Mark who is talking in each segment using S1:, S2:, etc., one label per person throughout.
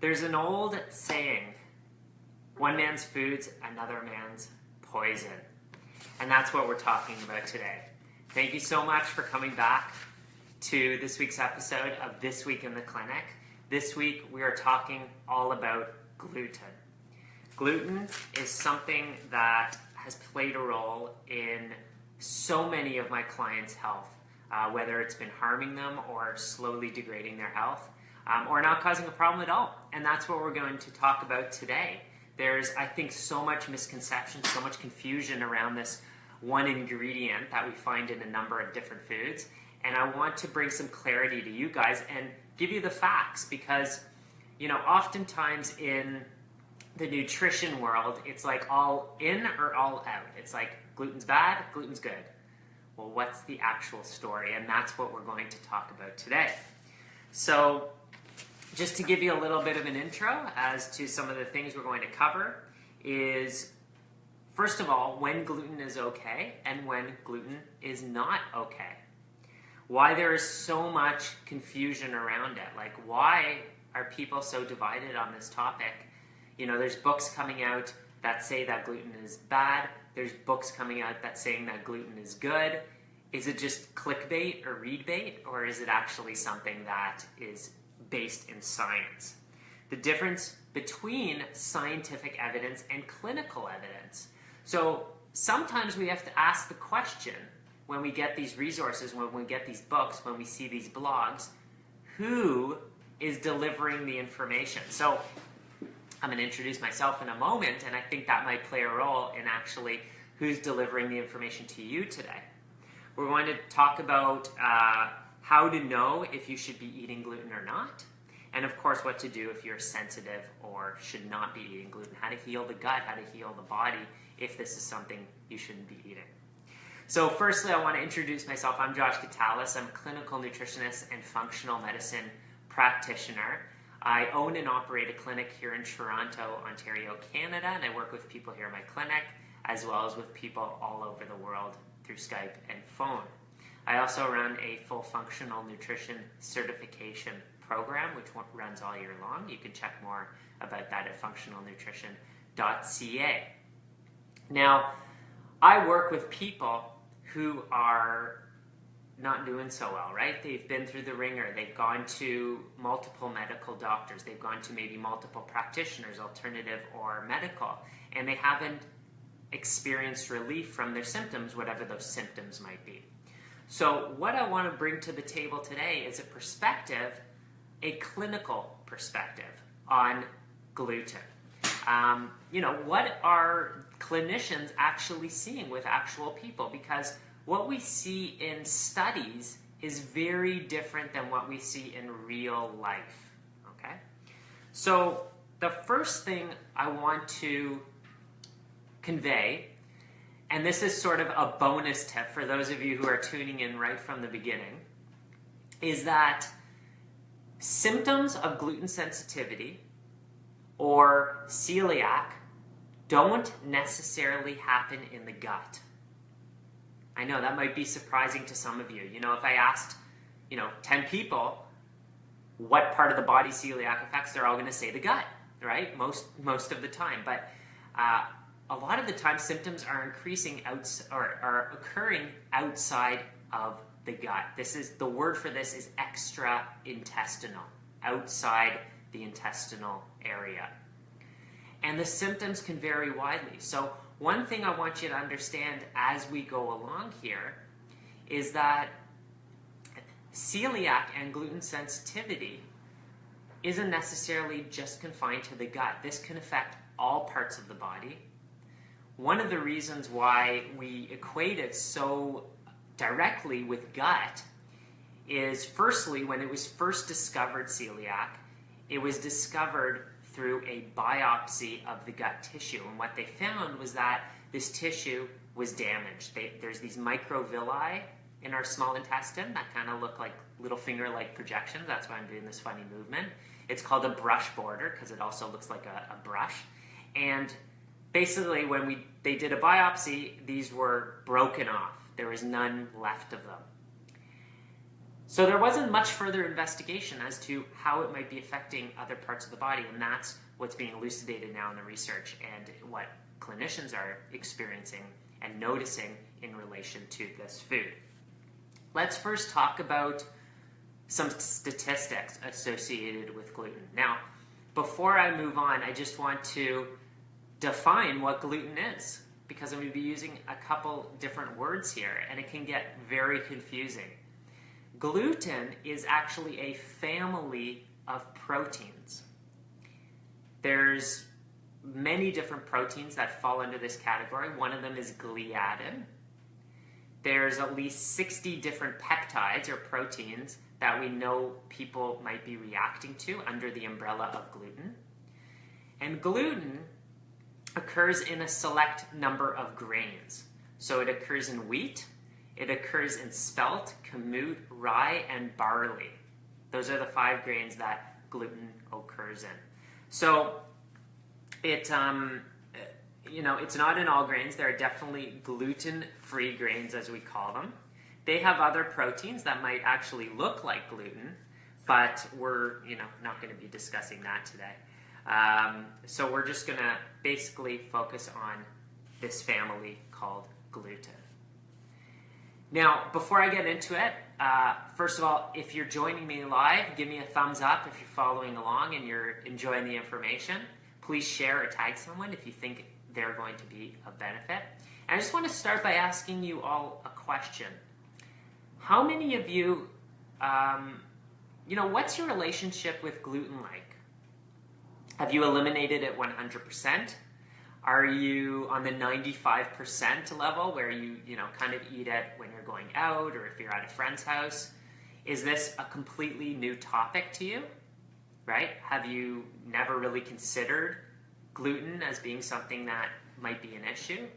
S1: There's an old saying, one man's food's another man's poison. And that's what we're talking about today. Thank you so much for coming back to this week's episode of This Week in the Clinic. This week we are talking all about gluten. Gluten is something that has played a role in so many of my clients' health, whether it's been harming them or slowly degrading their health, or not causing a problem at all. And that's what we're going to talk about today. There's, I think, so much misconception, so much confusion around this one ingredient that we find in a number of different foods. And I want to bring some clarity to you guys and give you the facts because, you know, oftentimes in the nutrition world, it's like all in or all out. It's like gluten's bad, gluten's good. Well, what's the actual story? And that's what we're going to talk about today. So just to give you a little bit of an intro as to some of the things we're going to cover is, first of all, when gluten is okay and when gluten is not okay. Why there is so much confusion around it. Like, why are people so divided on this topic? You know, there's books coming out that say that gluten is bad. There's books coming out that saying that gluten is good. Is it just clickbait or read bait, or is it actually something that is based in science? The difference between scientific evidence and clinical evidence. So sometimes we have to ask the question when we get these resources, when we get these books, when we see these blogs, who is delivering the information? So I'm going to introduce myself in a moment, and I think that might play a role in actually who's delivering the information to you today. We're going to talk about how to know if you should be eating gluten or not, and of course what to do if you're sensitive or should not be eating gluten, how to heal the gut, how to heal the body if this is something you shouldn't be eating. So firstly, I want to introduce myself. I'm Josh Gitalis. I'm a clinical nutritionist and functional medicine practitioner. I own and operate a clinic here in Toronto, Ontario, Canada, and I work with people here in my clinic as well as with people all over the world through Skype and phone. I also run a full functional nutrition certification program, which runs all year long. You can check more about that at functionalnutrition.ca. Now, I work with people who are not doing so well, right? They've been through the ringer. They've gone to multiple medical doctors. They've gone to maybe multiple practitioners, alternative or medical, and they haven't experienced relief from their symptoms, whatever those symptoms might be. So what I want to bring to the table today is a perspective, a clinical perspective on gluten. You know, what are clinicians actually seeing with actual people? Because what we see in studies is very different than what we see in real life, okay? So the first thing I want to convey, and this is sort of a bonus tip for those of you who are tuning in right from the beginning, is that symptoms of gluten sensitivity or celiac don't necessarily happen in the gut. I know that might be surprising to some of you. You know, if I asked, 10 people what part of the body celiac affects, they're all going to say the gut, right? Most of the time. But a lot of the time, symptoms are are occurring outside of the gut. The word for this is extra-intestinal, outside the intestinal area. And the symptoms can vary widely. So one thing I want you to understand as we go along here is that celiac and gluten sensitivity isn't necessarily just confined to the gut. This can affect all parts of the body. One of the reasons why we equate it so directly with gut is, firstly, when it was first discovered, celiac, it was discovered through a biopsy of the gut tissue. And what they found was that this tissue was damaged. There's these microvilli in our small intestine that kind of look like little finger-like projections. That's why I'm doing this funny movement. It's called a brush border because it also looks like a brush. And basically, when they did a biopsy, these were broken off. There was none left of them. So there wasn't much further investigation as to how it might be affecting other parts of the body, and that's what's being elucidated now in the research and what clinicians are experiencing and noticing in relation to this food. Let's first talk about some statistics associated with gluten. Now, before I move on, I just want to define what gluten is, because I'm going to be using a couple different words here, and it can get very confusing. Gluten is actually a family of proteins. There's many different proteins that fall under this category. One of them is gliadin. There's at least 60 different peptides or proteins that we know people might be reacting to under the umbrella of gluten. And gluten occurs in a select number of grains. So it occurs in wheat, it occurs in spelt, kamut, rye, and barley. Those are the 5 grains that gluten occurs in. So it's not in all grains. There are definitely gluten-free grains, as we call them. They have other proteins that might actually look like gluten, but we're not going to be discussing that today. So we're just going to basically focus on this family called gluten. Now, before I get into it, first of all, if you're joining me live, give me a thumbs up if you're following along and you're enjoying the information. Please share or tag someone if you think they're going to be of benefit. And I just want to start by asking you all a question. How many of you, what's your relationship with gluten like? Have you eliminated it 100%? Are you on the 95% level where you kind of eat it when you're going out or if you're at a friend's house? Is this a completely new topic to you, right? Have you never really considered gluten as being something that might be an issue?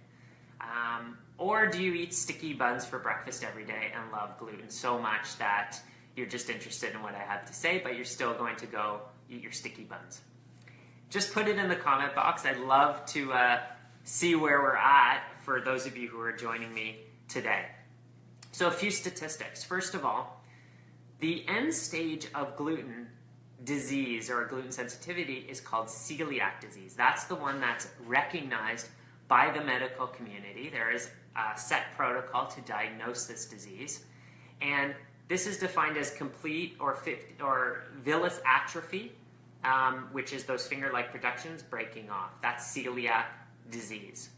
S1: Or do you eat sticky buns for breakfast every day and love gluten so much that you're just interested in what I have to say, but you're still going to go eat your sticky buns? Just put it in the comment box. I'd love to see where we're at for those of you who are joining me today. So a few statistics. First of all, the end stage of gluten disease or gluten sensitivity is called celiac disease. That's the one that's recognized by the medical community. There is a set protocol to diagnose this disease. And this is defined as complete or villus atrophy, which is those finger-like productions breaking off. That's celiac disease.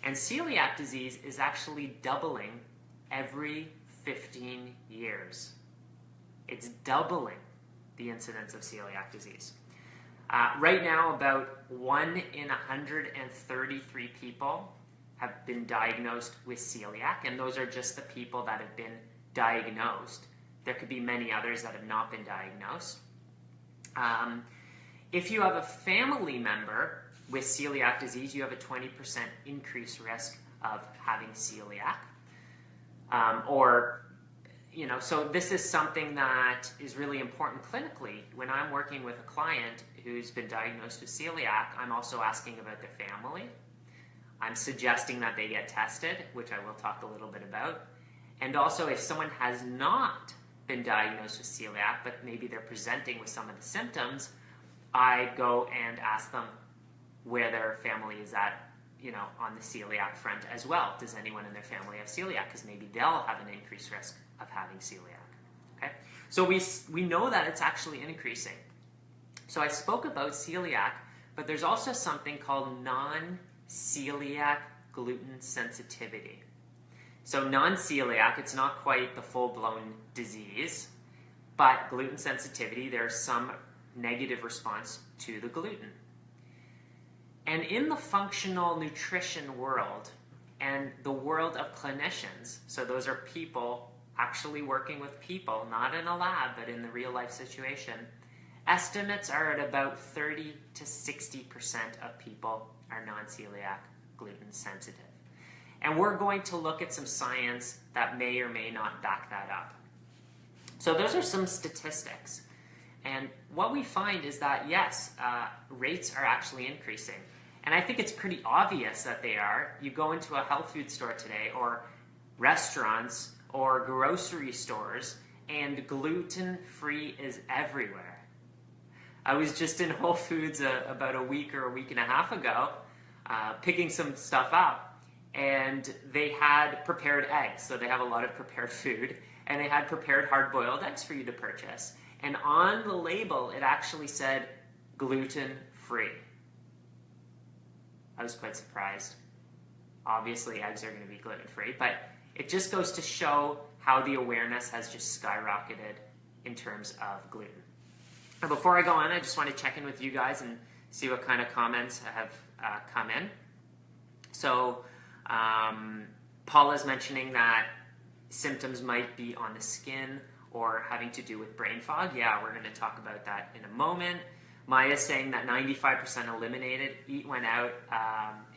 S1: And celiac disease is actually doubling every 15 years. It's doubling the incidence of celiac disease. Right now, about 1 in 133 people have been diagnosed with celiac, and those are just the people that have been diagnosed. There could be many others that have not been diagnosed. If you have a family member with celiac disease, you have a 20% increased risk of having celiac. So this is something that is really important clinically. When I'm working with a client who's been diagnosed with celiac, I'm also asking about their family. I'm suggesting that they get tested, which I will talk a little bit about. And also, if someone has not been diagnosed with celiac, but maybe they're presenting with some of the symptoms, I go and ask them where their family is at, on the celiac front as well. Does anyone in their family have celiac? Because maybe they'll have an increased risk of having celiac. Okay, so we know that it's actually increasing. So I spoke about celiac, but there's also something called non-celiac gluten sensitivity. So non-celiac, it's not quite the full-blown disease, but gluten sensitivity, there's some negative response to the gluten. And in the functional nutrition world and the world of clinicians, so those are people actually working with people, not in a lab, but in the real life situation, estimates are at about 30 to 60% of people are non-celiac gluten sensitive. And we're going to look at some science that may or may not back that up. So those are some statistics. And what we find is that, yes, rates are actually increasing. And I think it's pretty obvious that they are. You go into a health food store today or restaurants or grocery stores and gluten-free is everywhere. I was just in Whole Foods about a week or a week and a half ago, picking some stuff up, and they had prepared eggs. So they have a lot of prepared food, and they had prepared hard-boiled eggs for you to purchase. And on the label, it actually said gluten-free. I was quite surprised. Obviously, eggs are going to be gluten-free, but it just goes to show how the awareness has just skyrocketed in terms of gluten. And before I go on, I just want to check in with you guys and see what kind of comments have come in. So, Paula's mentioning that symptoms might be on the skin or having to do with brain fog. Yeah, we're going to talk about that in a moment. Maya's saying that 95% eliminated. Eat when out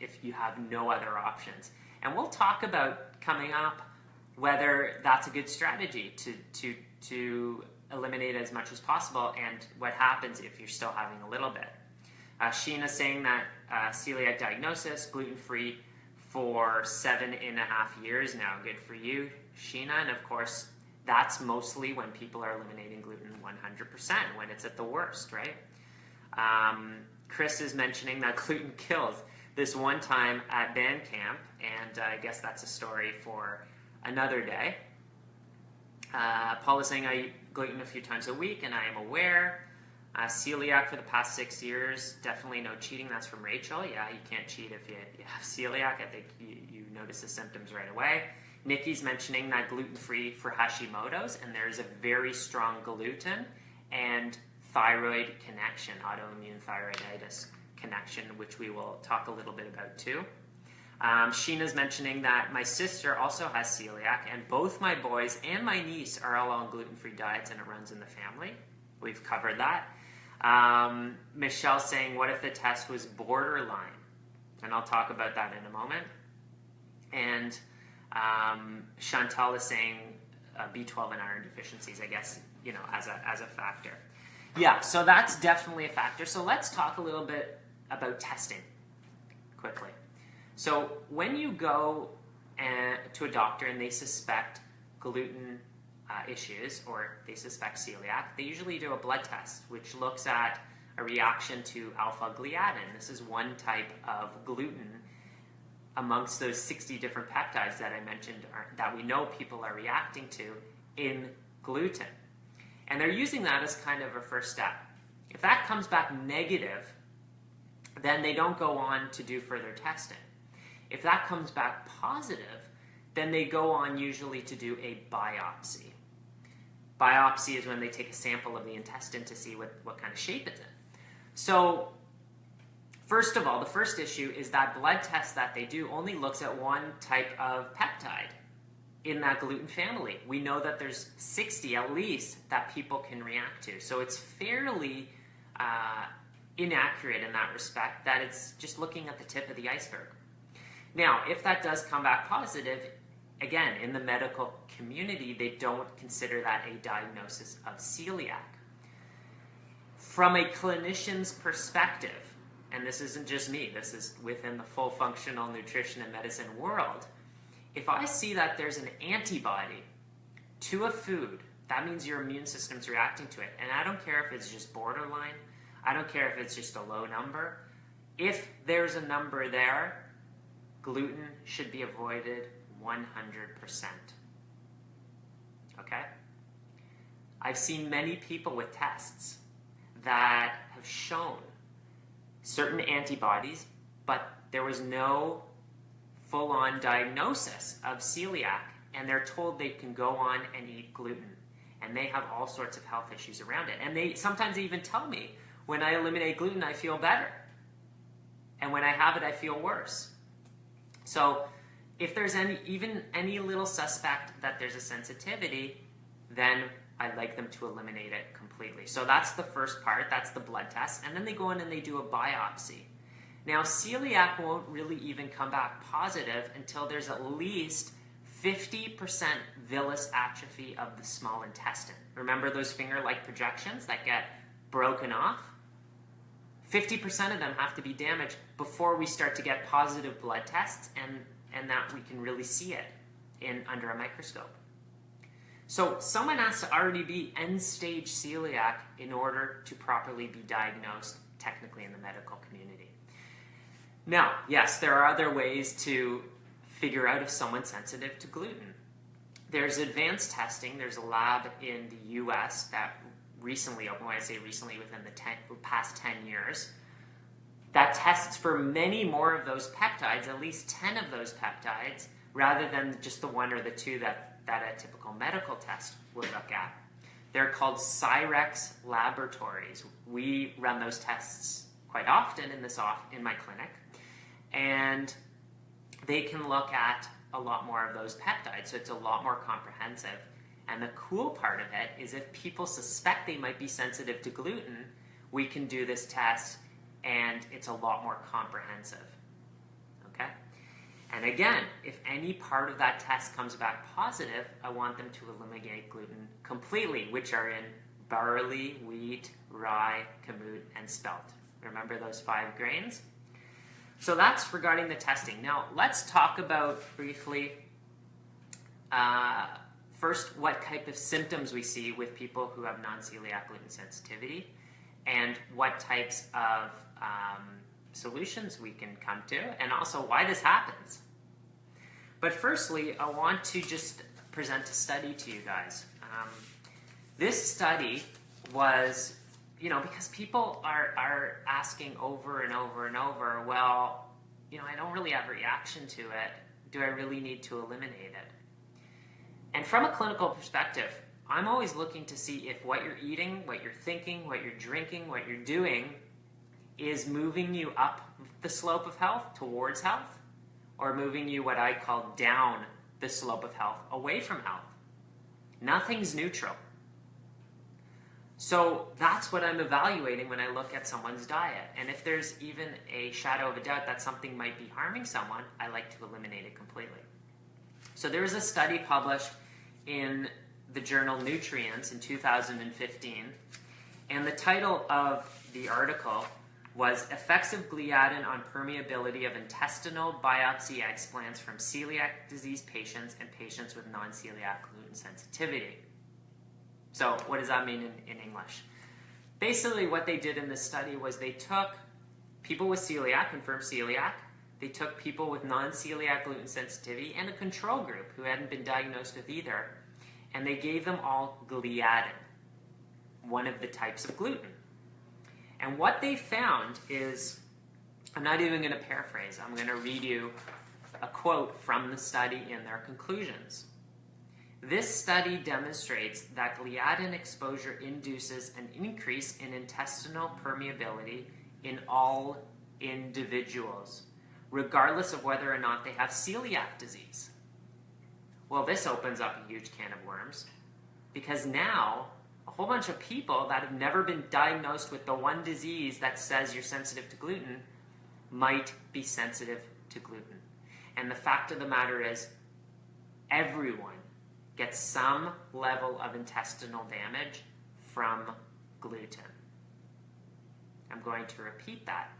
S1: if you have no other options. And we'll talk about coming up whether that's a good strategy to eliminate as much as possible and what happens if you're still having a little bit. Sheena's saying that celiac diagnosis, gluten-free for 7.5 years now. Good for you, Sheena. And of course, that's mostly when people are eliminating gluten 100%, when it's at the worst, right? Chris is mentioning that gluten kills. This one time at band camp, and I guess that's a story for another day. Paul is saying I eat gluten a few times a week, and I am aware. Celiac for the past 6 years, definitely no cheating. That's from Rachel. Yeah, you can't cheat if you have celiac. I think you notice the symptoms right away. Nikki's mentioning that gluten-free for Hashimoto's, and there's a very strong gluten and thyroid connection, autoimmune thyroiditis connection, which we will talk a little bit about too. Sheena's mentioning that my sister also has celiac, and both my boys and my niece are all on gluten-free diets, and it runs in the family. We've covered that. Michelle's saying, what if the test was borderline? And I'll talk about that in a moment. And Chantal is saying B12 and iron deficiencies, I guess, you know, as a factor. Yeah, so that's definitely a factor. So let's talk a little bit about testing quickly. So when you go to a doctor and they suspect gluten issues or they suspect celiac, they usually do a blood test which looks at a reaction to alpha-gliadin. This is one type of gluten amongst those 60 different peptides that I mentioned that we know people are reacting to in gluten. And they're using that as kind of a first step. If that comes back negative, then they don't go on to do further testing. If that comes back positive, then they go on usually to do a biopsy. Biopsy is when they take a sample of the intestine to see what kind of shape it's in. So, first of all, the first issue is that blood test that they do only looks at one type of peptide in that gluten family. We know that there's 60 at least that people can react to. So it's fairly inaccurate in that respect, that it's just looking at the tip of the iceberg. Now, if that does come back positive, again, in the medical community, they don't consider that a diagnosis of celiac. From a clinician's perspective, and this isn't just me, this is within the full functional nutrition and medicine world, if I see that there's an antibody to a food, that means your immune system's reacting to it. And I don't care if it's just borderline, I don't care if it's just a low number. If there's a number there, gluten should be avoided 100%. Okay? I've seen many people with tests that have shown certain antibodies, but there was no full-on diagnosis of celiac, and they're told they can go on and eat gluten, and they have all sorts of health issues around it. And they sometimes even tell me, when I eliminate gluten, I feel better, and when I have it, I feel worse. So if there's even any little suspect that there's a sensitivity, then I'd like them to eliminate it completely. So that's the first part, that's the blood test, and then they go in and they do a biopsy. Now, celiac won't really even come back positive until there's at least 50% villus atrophy of the small intestine. Remember those finger-like projections that get broken off? 50% of them have to be damaged before we start to get positive blood tests and that we can really see it under a microscope. So someone has to already be end-stage celiac in order to properly be diagnosed technically in the medical community. Now, yes, there are other ways to figure out if someone's sensitive to gluten. There's advanced testing. There's a lab in the US that recently opened, when I say recently, within the past 10 years, that tests for many more of those peptides, at least 10 of those peptides, rather than just the one or the two that a typical medical test would look at. They're called Cyrex laboratories. We run those tests quite often in my clinic, and they can look at a lot more of those peptides, so it's a lot more comprehensive. And the cool part of it is if people suspect they might be sensitive to gluten, we can do this test and it's a lot more comprehensive. Okay? And again, if any part of that test comes back positive, I want them to eliminate gluten completely, which are in barley, wheat, rye, kamut, and spelt. Remember those 5 grains? So that's regarding the testing. Now, let's talk about briefly first what type of symptoms we see with people who have non-celiac gluten sensitivity and what types of solutions we can come to, and also why this happens. But firstly, I want to just present a study to you guys. This study was, because people are asking over and over and over, well, I don't really have a reaction to it. Do I really need to eliminate it? And from a clinical perspective, I'm always looking to see if what you're eating, what you're thinking, what you're drinking, what you're doing is moving you up the slope of health towards health, or moving you what I call down the slope of health away from health. Nothing's neutral. So that's what I'm evaluating when I look at someone's diet. And if there's even a shadow of a doubt that something might be harming someone, I like to eliminate it completely. So there was a study published in the journal Nutrients in 2015, and the title of the article was Effects of Gliadin on Permeability of Intestinal Biopsy Explants from Celiac Disease Patients and Patients with Non-Celiac Gluten Sensitivity. So what does that mean in English? Basically what they did in this study was they took people with celiac, confirmed celiac, they took people with non-celiac gluten sensitivity and a control group who hadn't been diagnosed with either, and they gave them all gliadin, one of the types of gluten. And what they found is, I'm not even going to paraphrase, I'm going to read you a quote from the study in their conclusions. This study demonstrates that gliadin exposure induces an increase in intestinal permeability in all individuals, regardless of whether or not they have celiac disease. Well, this opens up a huge can of worms, because now a whole bunch of people that have never been diagnosed with the one disease that says you're sensitive to gluten might be sensitive to gluten. And the fact of the matter is, everyone gets some level of intestinal damage from gluten. I'm going to repeat that.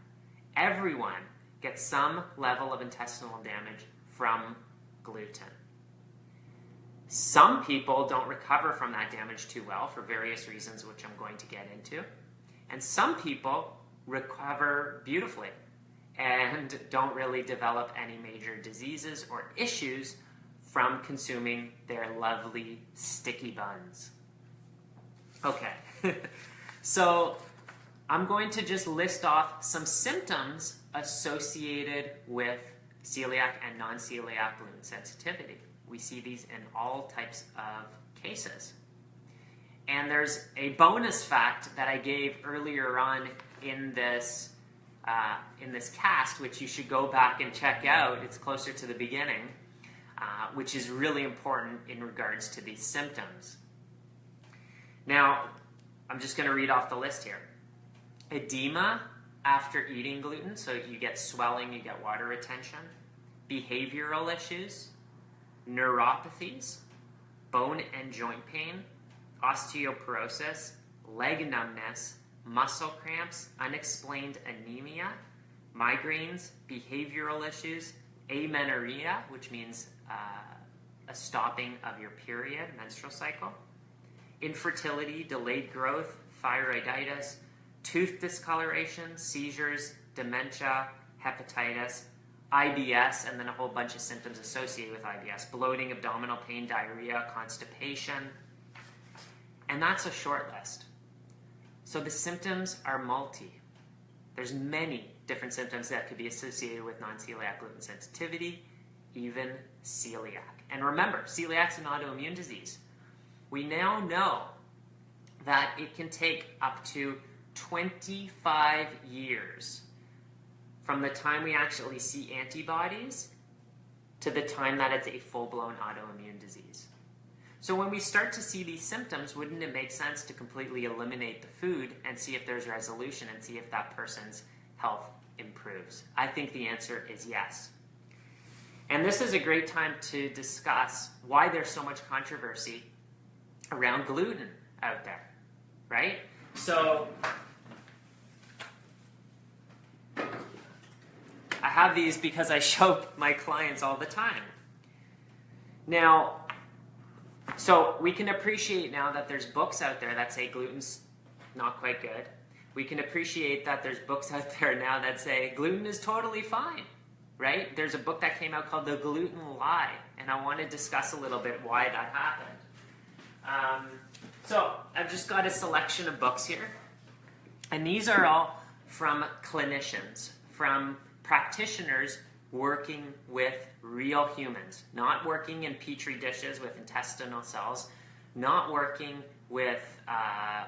S1: Everyone gets some level of intestinal damage from gluten. Some people don't recover from that damage too well for various reasons, which I'm going to get into. And some people recover beautifully and don't really develop any major diseases or issues from consuming their lovely sticky buns. Okay, so I'm going to just list off some symptoms associated with celiac and non-celiac gluten sensitivity. We see these in all types of cases. And there's a bonus fact that I gave earlier on in this cast, which you should go back and check out. It's closer to the beginning, which is really important in regards to these symptoms. Now, I'm just going to read off the list here. Edema after eating gluten, so you get swelling, you get water retention. Behavioral issues, neuropathies, bone and joint pain, osteoporosis, leg numbness, muscle cramps, unexplained anemia, migraines, behavioral issues, amenorrhea, which means a stopping of your period, menstrual cycle, infertility, delayed growth, thyroiditis, tooth discoloration, seizures, dementia, hepatitis, IBS, and then a whole bunch of symptoms associated with IBS, bloating, abdominal pain, diarrhea, constipation, and that's a short list. So the symptoms are multi. There's many different symptoms that could be associated with non-celiac gluten sensitivity, even celiac. And remember, celiac's an autoimmune disease. We now know that it can take up to 25 years from the time we actually see antibodies to the time that it's a full-blown autoimmune disease. So when we start to see these symptoms, wouldn't it make sense to completely eliminate the food and see if there's resolution and see if that person's health improves? I think the answer is yes. And this is a great time to discuss why there's so much controversy around gluten out there, right? So I have these because I show my clients all the time. Now, so we can appreciate now that there's books out there that say gluten's not quite good. We can appreciate that there's books out there now that say gluten is totally fine, right? There's a book that came out called The Gluten Lie, and I want to discuss a little bit why that happened. So I've just got a selection of books here, and these are all from clinicians, from practitioners working with real humans, not working in petri dishes with intestinal cells, not working with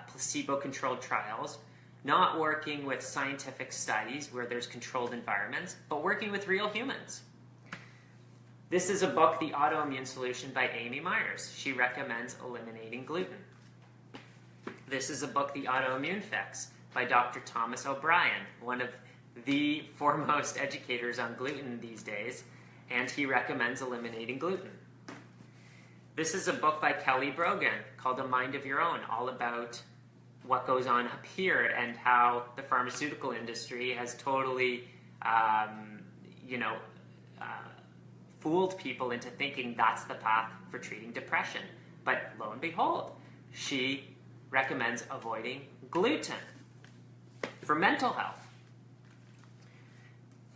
S1: placebo-controlled trials, not working with scientific studies where there's controlled environments, but working with real humans. This is a book, The Autoimmune Solution by Amy Myers. She recommends eliminating gluten. This is a book, The Autoimmune Fix by Dr. Thomas O'Brien, one of the foremost educators on gluten these days, and he recommends eliminating gluten. This is a book by Kelly Brogan called A Mind of Your Own, all about what goes on up here and how the pharmaceutical industry has totally, fooled people into thinking that's the path for treating depression. But lo and behold, she recommends avoiding gluten for mental health.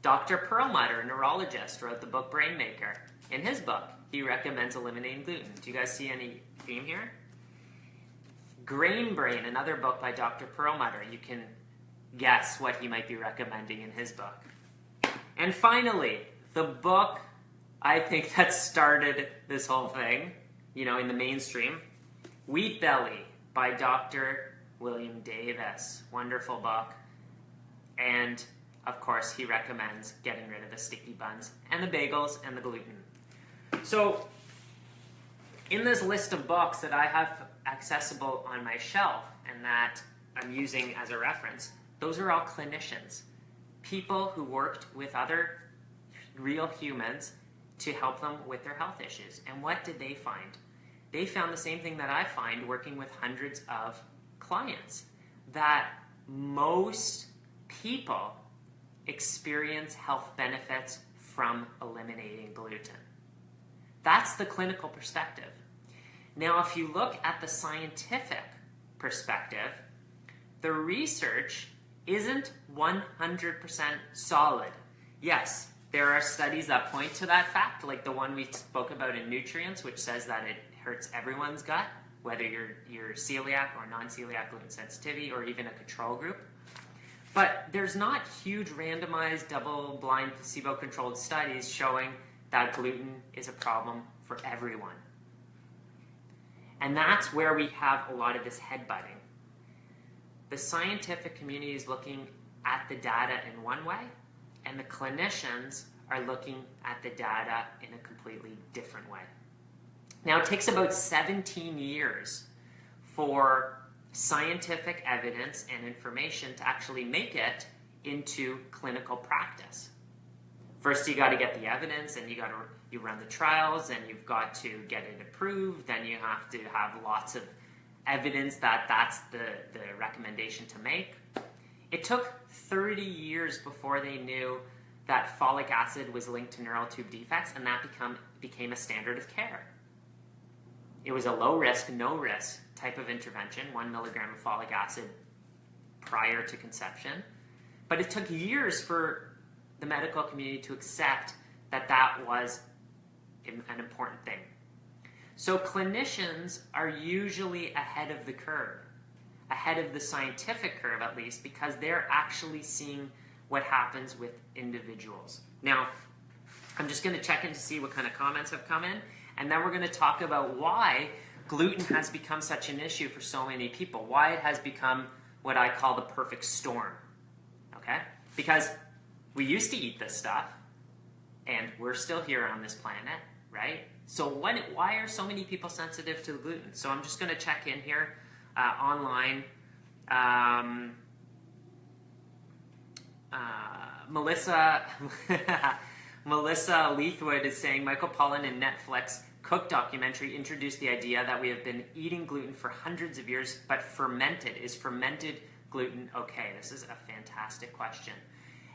S1: Dr. Perlmutter, a neurologist, wrote the book Brainmaker. In his book, he recommends eliminating gluten. Do you guys see any theme here? Grain Brain, another book by Dr. Perlmutter. You can guess what he might be recommending in his book. And finally, the book I think that started this whole thing, in the mainstream, Wheat Belly by Dr. William Davis. Wonderful book. And of course, he recommends getting rid of the sticky buns and the bagels and the gluten. So, in this list of books that I have accessible on my shelf and that I'm using as a reference, those are all clinicians. People who worked with other real humans to help them with their health issues. And what did they find? They found the same thing that I find working with hundreds of clients, that most people experience health benefits from eliminating gluten. That's the clinical perspective. Now, if you look at the scientific perspective, the research isn't 100% solid. Yes, there are studies that point to that fact, like the one we spoke about in nutrients, which says that it hurts everyone's gut, whether you're celiac or non-celiac gluten sensitivity or even a control group. But there's not huge randomized double-blind placebo-controlled studies showing that gluten is a problem for everyone. And that's where we have a lot of this headbutting. The scientific community is looking at the data in one way, and the clinicians are looking at the data in a completely different way. Now, it takes about 17 years for scientific evidence and information to actually make it into clinical practice. First, you got to get the evidence, and you run the trials, and you've got to get it approved. Then you have to have lots of evidence that that's the recommendation to make. It took 30 years before they knew that folic acid was linked to neural tube defects, and that became a standard of care. It was a low risk, no risk type of intervention, 1 milligram of folic acid prior to conception. But it took years for the medical community to accept that that was an important thing. So clinicians are usually ahead of the curve, ahead of the scientific curve at least, because they're actually seeing what happens with individuals. Now, I'm just going to check in to see what kind of comments have come in, and then we're going to talk about why gluten has become such an issue for so many people, why it has become what I call the perfect storm, okay? Because we used to eat this stuff, and we're still here on this planet, right? So why are so many people sensitive to gluten? So I'm just going to check in here online. Melissa Leithwood is saying Michael Pollan in Netflix Cook documentary introduced the idea that we have been eating gluten for hundreds of years, but fermented. Is fermented gluten okay? This is a fantastic question.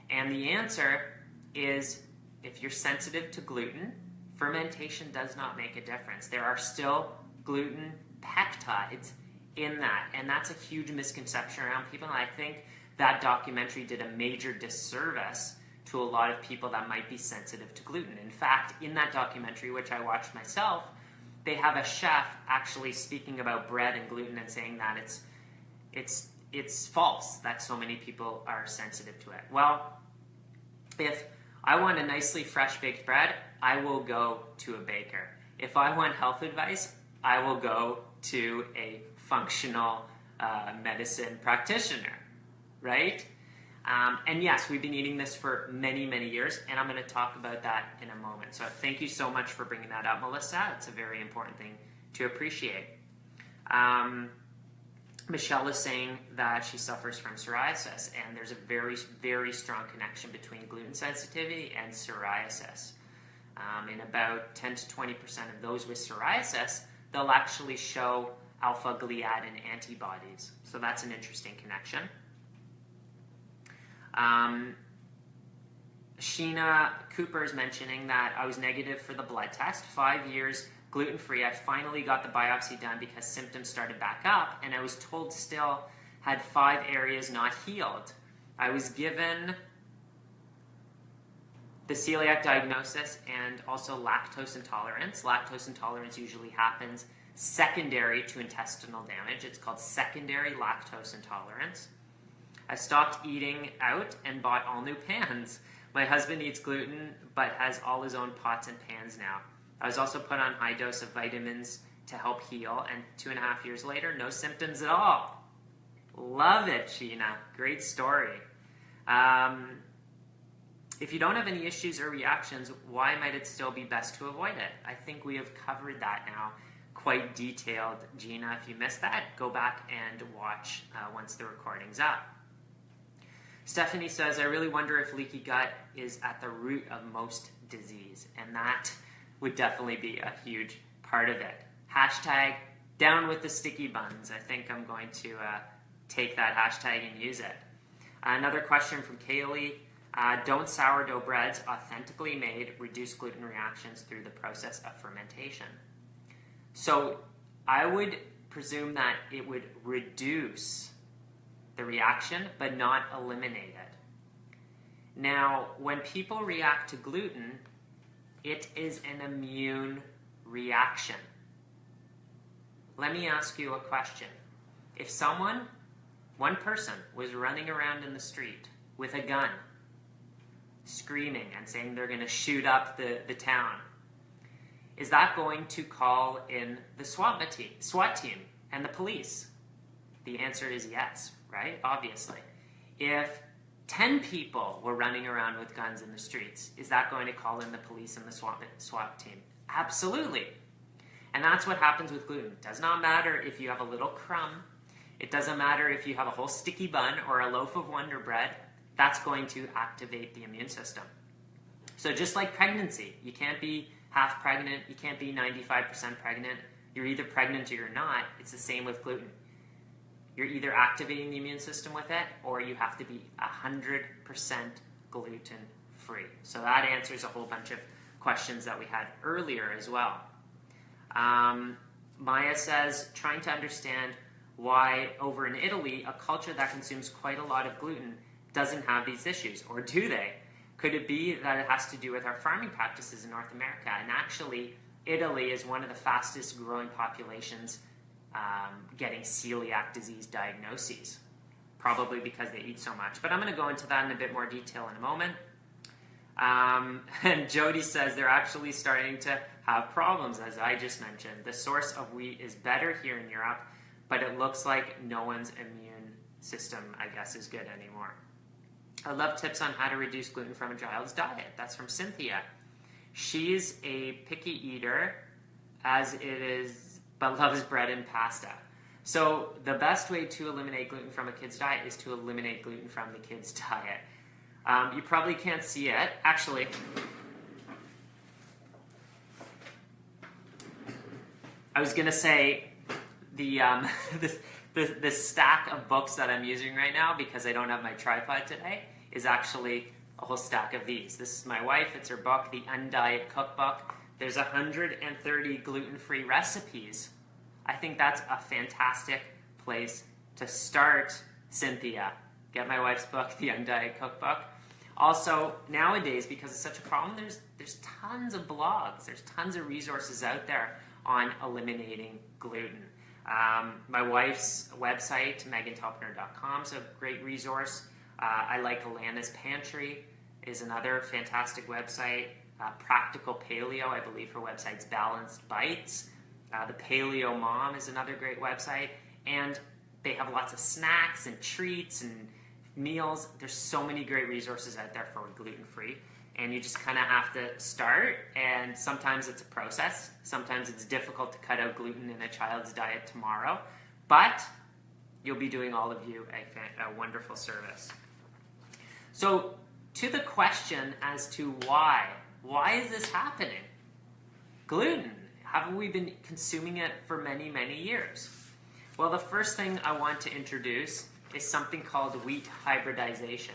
S1: And the answer is, if you're sensitive to gluten, fermentation does not make a difference. There are still gluten peptides in that, and that's a huge misconception around people, and I think that documentary did a major disservice to a lot of people that might be sensitive to gluten. In fact, in that documentary, which I watched myself, they have a chef actually speaking about bread and gluten and saying that it's false that so many people are sensitive to it. Well, if I want a nicely fresh baked bread, I will go to a baker. If I want health advice, I will go to a functional medicine practitioner, right? And yes, we've been eating this for many, many years, and I'm going to talk about that in a moment. So thank you so much for bringing that up, Melissa. It's a very important thing to appreciate. Michelle is saying that she suffers from psoriasis, and there's a very, very strong connection between gluten sensitivity and psoriasis. In about 10 to 20% of those with psoriasis, they'll actually show alpha-gliadin antibodies. So that's an interesting connection. Sheena Cooper is mentioning that I was negative for the blood test, 5 years gluten-free. I finally got the biopsy done because symptoms started back up, and I was told still had 5 areas not healed. I was given the celiac diagnosis and also lactose intolerance. Lactose intolerance usually happens secondary to intestinal damage. It's called secondary lactose intolerance. I stopped eating out and bought all new pans. My husband eats gluten but has all his own pots and pans now. I was also put on high dose of vitamins to help heal, and 2.5 years later, no symptoms at all. Love it, Sheena. Great story. If you don't have any issues or reactions, why might it still be best to avoid it? I think we have covered that now quite detailed. Gina, if you missed that, go back and watch once the recording's up. Stephanie says, I really wonder if leaky gut is at the root of most disease, and that would definitely be a huge part of it. Hashtag down with the sticky buns. I think I'm going to take that hashtag and use it. Another question from Kaylee. Don't sourdough breads authentically made reduce gluten reactions through the process of fermentation? So I would presume that it would reduce the reaction, but not eliminate it. Now, when people react to gluten, it is an immune reaction. Let me ask you a question. If one person was running around in the street with a gun, screaming and saying they're going to shoot up the town, is that going to call in the SWAT team and the police? The answer is yes, right? Obviously. If 10 people were running around with guns in the streets, is that going to call in the police and the SWAT team? Absolutely. And that's what happens with gluten. It does not matter if you have a little crumb. It doesn't matter if you have a whole sticky bun or a loaf of Wonder Bread. That's going to activate the immune system. So just like pregnancy, you can't be half pregnant, you can't be 95% pregnant. You're either pregnant or you're not. It's the same with gluten. You're either activating the immune system with it, or you have to be 100% gluten-free. So that answers a whole bunch of questions that we had earlier as well. Maya says, trying to understand why over in Italy, a culture that consumes quite a lot of gluten doesn't have these issues, or do they? Could it be that it has to do with our farming practices in North America? And actually, Italy is one of the fastest growing populations getting celiac disease diagnoses, probably because they eat so much. But I'm going to go into that in a bit more detail in a moment. And Jody says they're actually starting to have problems, as I just mentioned. The source of wheat is better here in Europe, but it looks like no one's immune system, I guess, is good anymore. I love tips on how to reduce gluten from a child's diet. That's from Cynthia. She's a picky eater, as it is, but loves bread and pasta. So the best way to eliminate gluten from a kid's diet is to eliminate gluten from the kid's diet. You probably can't see it. Actually, I was going to say the stack of books that I'm using right now, because I don't have my tripod today, is actually a whole stack of these. This is my wife. It's her book, The Undiet Cookbook. There's 130 gluten-free recipes. I think that's a fantastic place to start, Cynthia. Get my wife's book, The Undiet Cookbook. Also, nowadays, because it's such a problem, there's tons of blogs. There's tons of resources out there on eliminating gluten. My wife's website, megantopner.com, is a great resource. I like Alana's Pantry is another fantastic website. Practical Paleo, I believe her website's Balanced Bites. The Paleo Mom is another great website. And they have lots of snacks and treats and meals. There's so many great resources out there for gluten-free. And you just kind of have to start, and sometimes it's a process. Sometimes it's difficult to cut out gluten in a child's diet tomorrow, but you'll be doing all of you a wonderful service. So to the question as to why is this happening? Gluten, haven't we been consuming it for many, many years? Well, the first thing I want to introduce is something called wheat hybridization,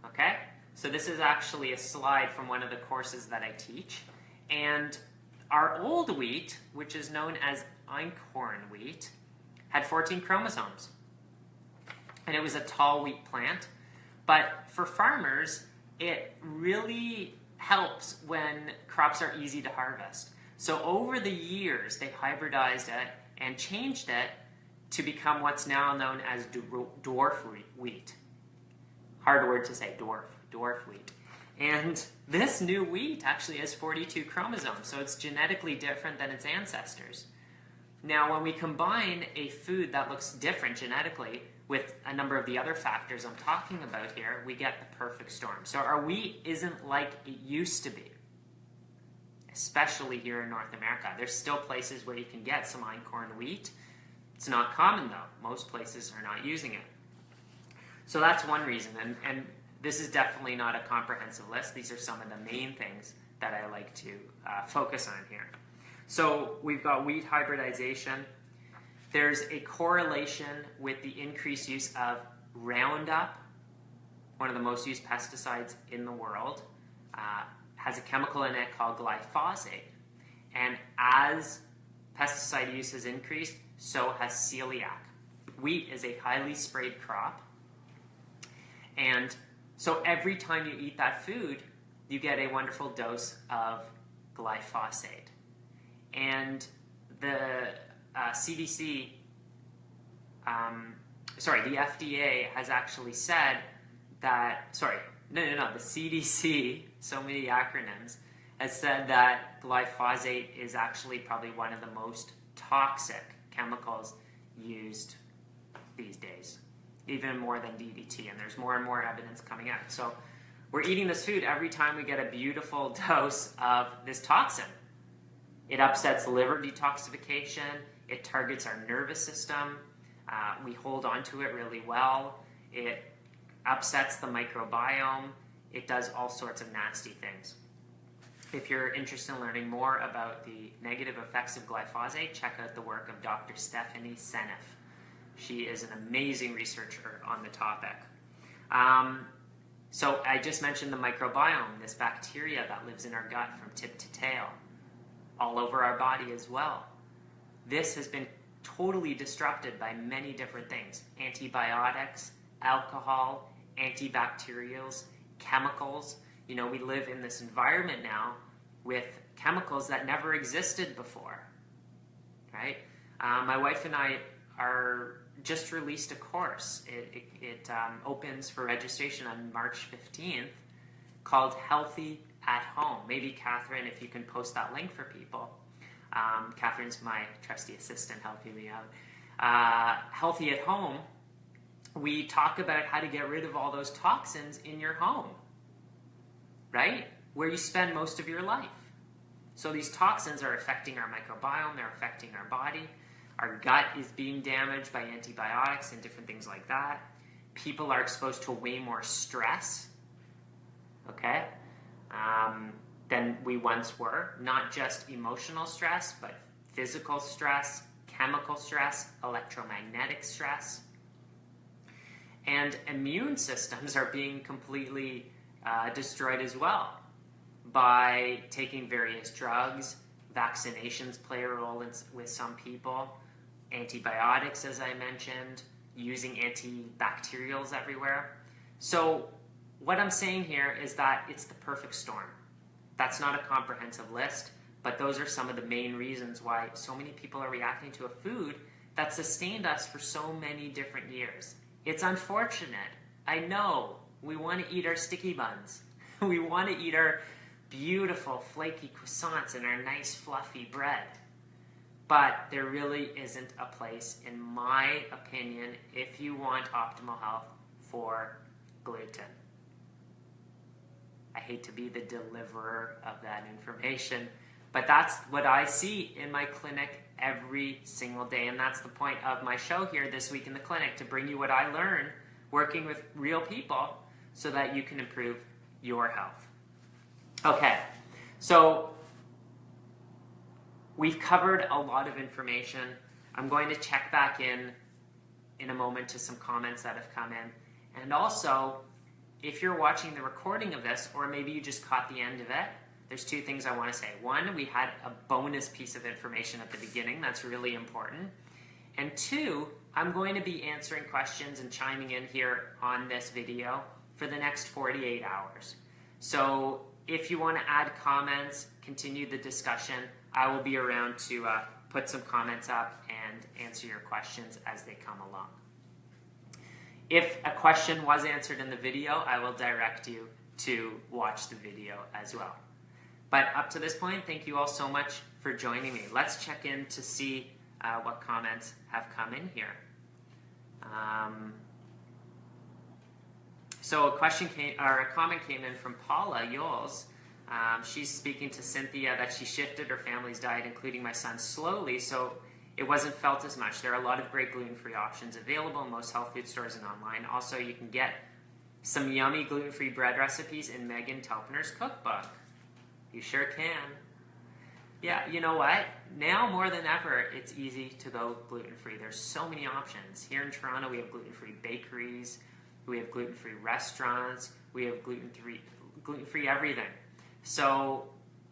S1: okay? So this is actually a slide from one of the courses that I teach. And our old wheat, which is known as einkorn wheat, had 14 chromosomes. And it was a tall wheat plant. But for farmers, it really helps when crops are easy to harvest. So over the years, they hybridized it and changed it to become what's now known as dwarf wheat. Hard word to say, dwarf wheat. And this new wheat actually has 42 chromosomes, so it's genetically different than its ancestors. Now, when we combine a food that looks different genetically with a number of the other factors I'm talking about here, we get the perfect storm. So our wheat isn't like it used to be, especially here in North America. There's still places where you can get some einkorn wheat. It's not common, though. Most places are not using it. So that's one reason, and this is definitely not a comprehensive list. These are some of the main things that I like to focus on here. So we've got wheat hybridization. There's a correlation with the increased use of Roundup, one of the most used pesticides in the world. Has a chemical in it called glyphosate. And as pesticide use has increased, so has celiac. Wheat is a highly sprayed crop. And so every time you eat that food, you get a wonderful dose of glyphosate. And the the FDA has actually said that, the CDC, so many acronyms, has said that glyphosate is actually probably one of the most toxic chemicals used these days, even more than DDT, and there's more and more evidence coming out. So we're eating this food every time we get a beautiful dose of this toxin. It upsets liver detoxification, it targets our nervous system, we hold on to it really well, it upsets the microbiome, it does all sorts of nasty things. If you're interested in learning more about the negative effects of glyphosate, check out the work of Dr. Stephanie Seneff. She is an amazing researcher on the topic. So I just mentioned the microbiome, this bacteria that lives in our gut from tip to tail, all over our body as well. this has been totally disrupted by many different things: antibiotics, alcohol, antibacterials, chemicals. You know, we live in this environment now with chemicals that never existed before, right? My wife and I are just released a course. It opens for registration on March 15th, called Healthy at Home. Maybe Catherine, if you can post that link for people. Catherine's my trusty assistant helping me out. Healthy at Home, we talk about how to get rid of all those toxins in your home, right? Where you spend most of your life. So these toxins are affecting our microbiome, they're affecting our body. Our gut is being damaged by antibiotics and different things like that. People are exposed to way more stress, okay, than we once were. Not just emotional stress, but physical stress, chemical stress, electromagnetic stress. And immune systems are being completely destroyed as well by taking various drugs. Vaccinations play a role with some people. Antibiotics, as I mentioned, using antibacterials everywhere. So what I'm saying here is that it's the perfect storm. That's not a comprehensive list, but those are some of the main reasons why so many people are reacting to a food that sustained us for so many different years. It's unfortunate. I know. We want to eat our sticky buns. We want to eat our beautiful flaky croissants and our nice fluffy bread. But there really isn't a place, in my opinion, if you want optimal health, for gluten. I hate to be the deliverer of that information, but that's what I see in my clinic every single day. And that's the point of my show here this week in the clinic, to bring you what I learned working with real people so that you can improve your health. Okay, so we've covered a lot of information. I'm going to check back in a moment to some comments that have come in. And also, if you're watching the recording of this, or maybe you just caught the end of it, there's two things I want to say. One, we had a bonus piece of information at the beginning. That's really important. And two, I'm going to be answering questions and chiming in here on this video for the next 48 hours. So if you want to add comments, continue the discussion, I will be around to put some comments up and answer your questions as they come along. If a question was answered in the video, I will direct you to watch the video as well. But up to this point, thank you all so much for joining me. Let's check in to see what comments have come in here. So a comment came in from Paula Yoles. She's speaking to Cynthia that she shifted her family's diet, including my son, slowly, so it wasn't felt as much. There are a lot of great gluten-free options available in most health food stores and online. Also, you can get some yummy gluten-free bread recipes in Megan Telpner's cookbook. You sure can. Yeah, you know what? Now more than ever, it's easy to go gluten-free. There's so many options. Here in Toronto, we have gluten-free bakeries, we have gluten-free restaurants, we have gluten-free everything. So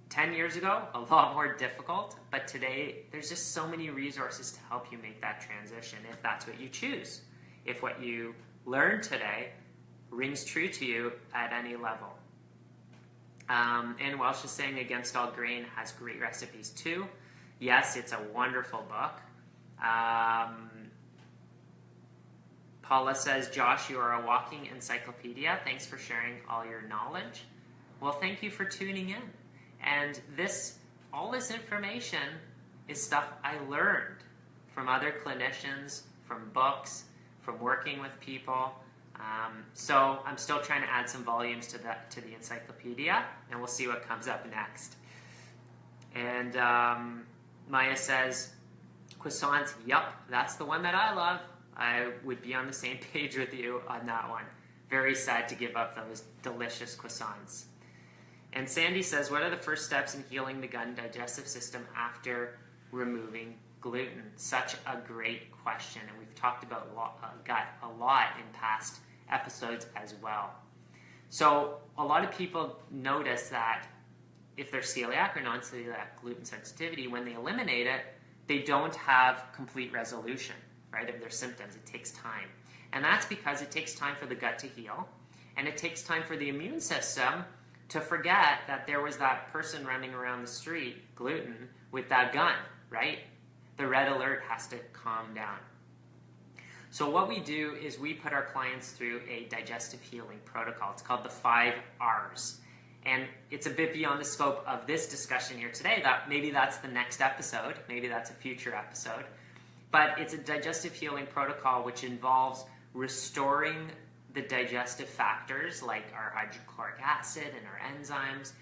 S1: 10 years ago, a lot more difficult, but today there's just so many resources to help you make that transition if that's what you choose. If what you learned today rings true to you at any level. And Welsh is saying Against All Grain has great recipes too. Yes, it's a wonderful book. Paula says, Josh, you are a walking encyclopedia. Thanks for sharing all your knowledge. Well, thank you for tuning in. And all this information is stuff I learned from other clinicians, from books, from working with people. So I'm still trying to add some volumes to the encyclopedia, and we'll see what comes up next. And Maya says, croissants, yup, that's the one that I love. I would be on the same page with you on that one. Very sad to give up those delicious croissants. And Sandy says, what are the first steps in healing the gut and digestive system after removing gluten? Such a great question, and we've talked about gut a lot in past episodes as well. So a lot of people notice that if they're celiac or non-celiac gluten sensitivity, when they eliminate it, they don't have complete resolution, right, of their symptoms. It takes time. And that's because it takes time for the gut to heal, and it takes time for the immune system to forget that there was that person running around the street, gluten, with that gun, right? The red alert has to calm down. So what we do is we put our clients through a digestive healing protocol. It's called the 5 R's. And it's a bit beyond the scope of this discussion here today. That maybe that's the next episode. Maybe that's a future episode. But it's a digestive healing protocol which involves restoring the digestive factors like our hydrochloric acid and our enzymes.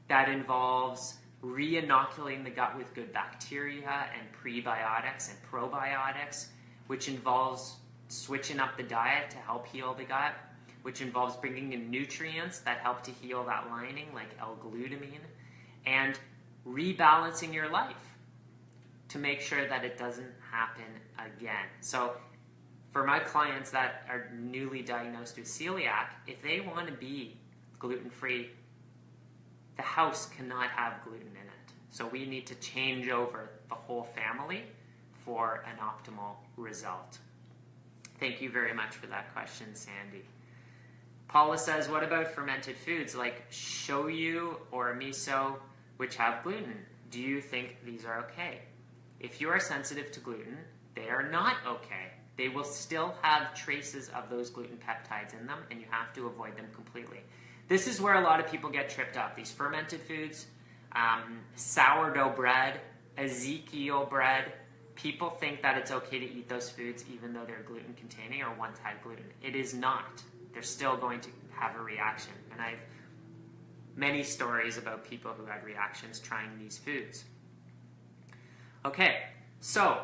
S1: That involves re-inoculating the gut with good bacteria and prebiotics and probiotics, which involves switching up the diet to help heal the gut, which involves bringing in nutrients that help to heal that lining, like L-glutamine, and rebalancing your life to make sure that it doesn't happen again. So for my clients that are newly diagnosed with celiac, if they want to be gluten-free, the house cannot have gluten in it. So we need to change over the whole family for an optimal result. Thank you very much for that question, Sandy. Paula says, what about fermented foods like shoyu or miso, which have gluten? Do you think these are okay? If you are sensitive to gluten, they are not okay. They will still have traces of those gluten peptides in them, and you have to avoid them completely. This is where a lot of people get tripped up. These fermented foods, sourdough bread, Ezekiel bread, people think that it's okay to eat those foods even though they're gluten containing or once had gluten. It is not. They're still going to have a reaction. And I have many stories about people who had reactions trying these foods. Okay, so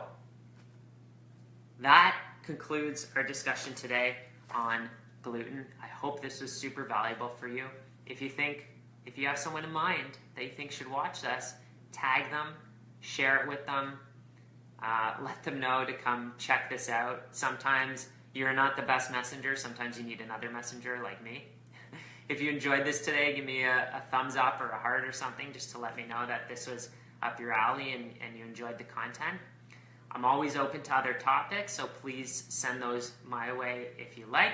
S1: that concludes our discussion today on gluten. I hope this was super valuable for you. If you have someone in mind that you think should watch this, tag them, share it with them, let them know to come check this out. Sometimes you're not the best messenger. Sometimes you need another messenger like me. If you enjoyed this today, give me a thumbs up or a heart or something just to let me know that this was up your alley and you enjoyed the content. I'm always open to other topics, so please send those my way if you like.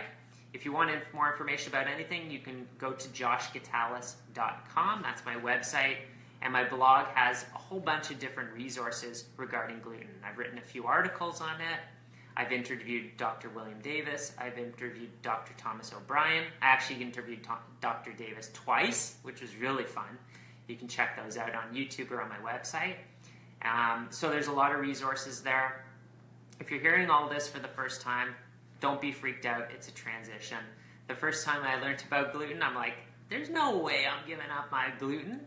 S1: If you want more information about anything, you can go to joshgitalis.com. That's my website. And my blog has a whole bunch of different resources regarding gluten. I've written a few articles on it. I've interviewed Dr. William Davis. I've interviewed Dr. Thomas O'Brien. I actually interviewed Dr. Davis twice, which was really fun. You can check those out on YouTube or on my website. So there's a lot of resources there. If you're hearing all this for the first time, don't be freaked out. It's a transition. The first time I learned about gluten, I'm like, there's no way I'm giving up my gluten.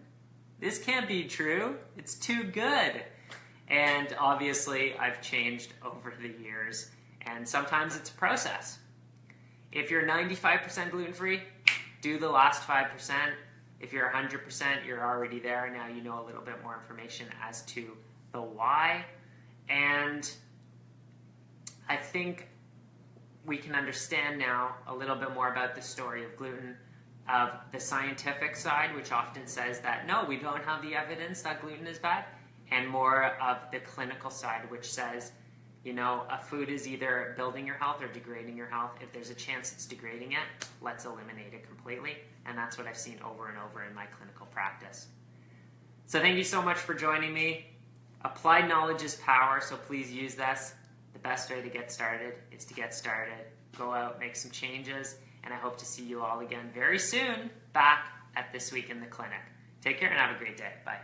S1: This can't be true. It's too good. And obviously, I've changed over the years. And sometimes it's a process. If you're 95% gluten-free, do the last 5%. If you're 100%, you're already there. Now you know a little bit more information as to the why. And I think we can understand now a little bit more about the story of gluten, of the scientific side, which often says that, no, we don't have the evidence that gluten is bad, and more of the clinical side, which says, you know, a food is either building your health or degrading your health. If there's a chance it's degrading it, let's eliminate it completely. And that's what I've seen over and over in my clinical practice. So thank you so much for joining me. Applied knowledge is power, so please use this. The best way to get started is to get started. Go out, make some changes, and I hope to see you all again very soon back at This Week in the Clinic. Take care and have a great day. Bye.